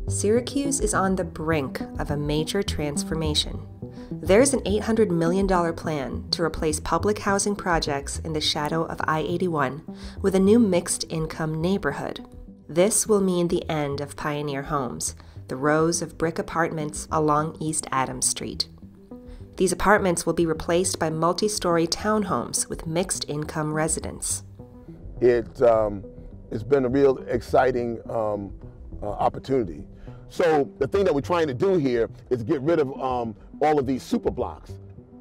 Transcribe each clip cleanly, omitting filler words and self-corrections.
Syracuse is on the brink of a major transformation. There's an $800 million plan to replace public housing projects in the shadow of I-81 with a new mixed-income neighborhood. This will mean the end of Pioneer Homes, the rows of brick apartments along East Adams Street. These apartments will be replaced by multi-story townhomes with mixed-income residents. It's been a real exciting opportunity. So the thing that we're trying to do here is get rid of all of these super blocks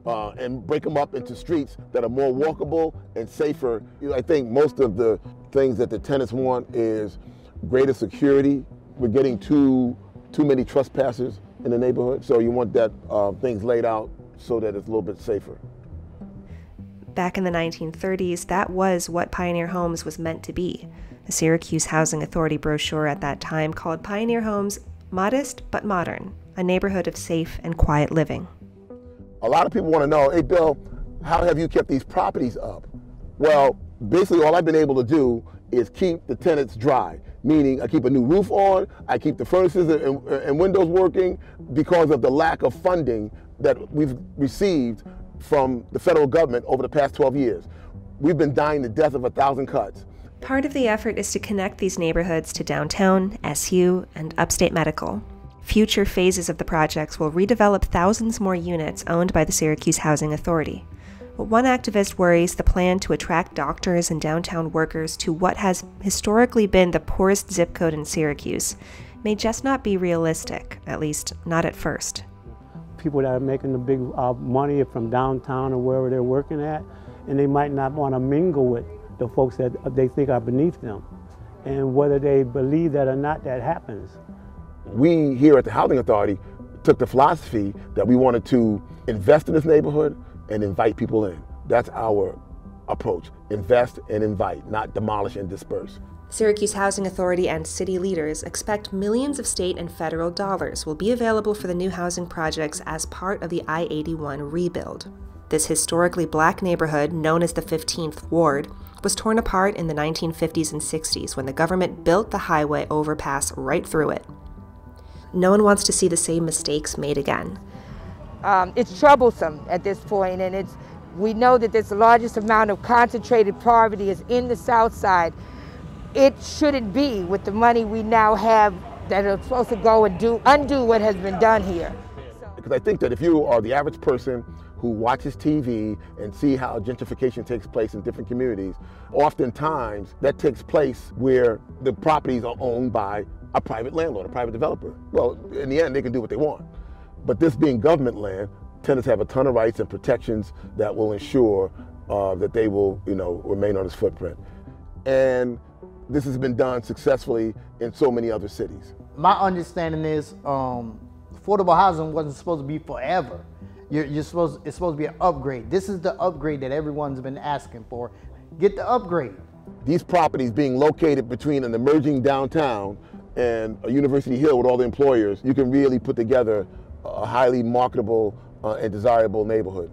and break them up into streets that are more walkable and safer. I think most of the things that the tenants want is greater security. We're getting too many trespassers in the neighborhood, so you want that things laid out so that it's a little bit safer. Back in the 1930s, that was what Pioneer Homes was meant to be. The Syracuse Housing Authority brochure at that time called Pioneer Homes modest but modern, a neighborhood of safe and quiet living. A lot of people want to know, hey Bill, how have you kept these properties up? Well, basically all I've been able to do is keep the tenants dry, meaning I keep a new roof on, I keep the furnaces and windows working because of the lack of funding that we've received from the federal government over the past 12 years. We've been dying the death of 1,000 cuts. Part of the effort is to connect these neighborhoods to downtown, SU, and upstate medical. Future phases of the projects will redevelop thousands more units owned by the Syracuse Housing Authority. But one activist worries the plan to attract doctors and downtown workers to what has historically been the poorest zip code in Syracuse may just not be realistic, at least not at first. People that are making the big money from downtown or wherever they're working at, and they might not want to mingle with the folks that they think are beneath them. And whether they believe that or not, that happens. We here at the Housing Authority took the philosophy that we wanted to invest in this neighborhood and invite people in. That's our approach. Invest and invite, not demolish and disperse. Syracuse Housing Authority and city leaders expect millions of state and federal dollars will be available for the new housing projects as part of the I-81 rebuild. This historically black neighborhood, known as the 15th Ward, was torn apart in the 1950s and 60s when the government built the highway overpass right through it. No one wants to see the same mistakes made again. It's troublesome at this point, and we know that the largest amount of concentrated poverty is in the South Side. It shouldn't be with the money we now have that are supposed to go and undo what has been done here. Because I think that if you are the average person who watches TV and see how gentrification takes place in different communities, oftentimes that takes place where the properties are owned by a private landlord, a private developer. Well, in the end, they can do what they want. But this being government land, tenants have a ton of rights and protections that will ensure that they will, remain on this footprint. And this has been done successfully in so many other cities. My understanding is affordable housing wasn't supposed to be forever. It's supposed to be an upgrade. This is the upgrade that everyone's been asking for. Get the upgrade. These properties being located between an emerging downtown and a University Hill with all the employers, you can really put together a highly marketable and desirable neighborhood.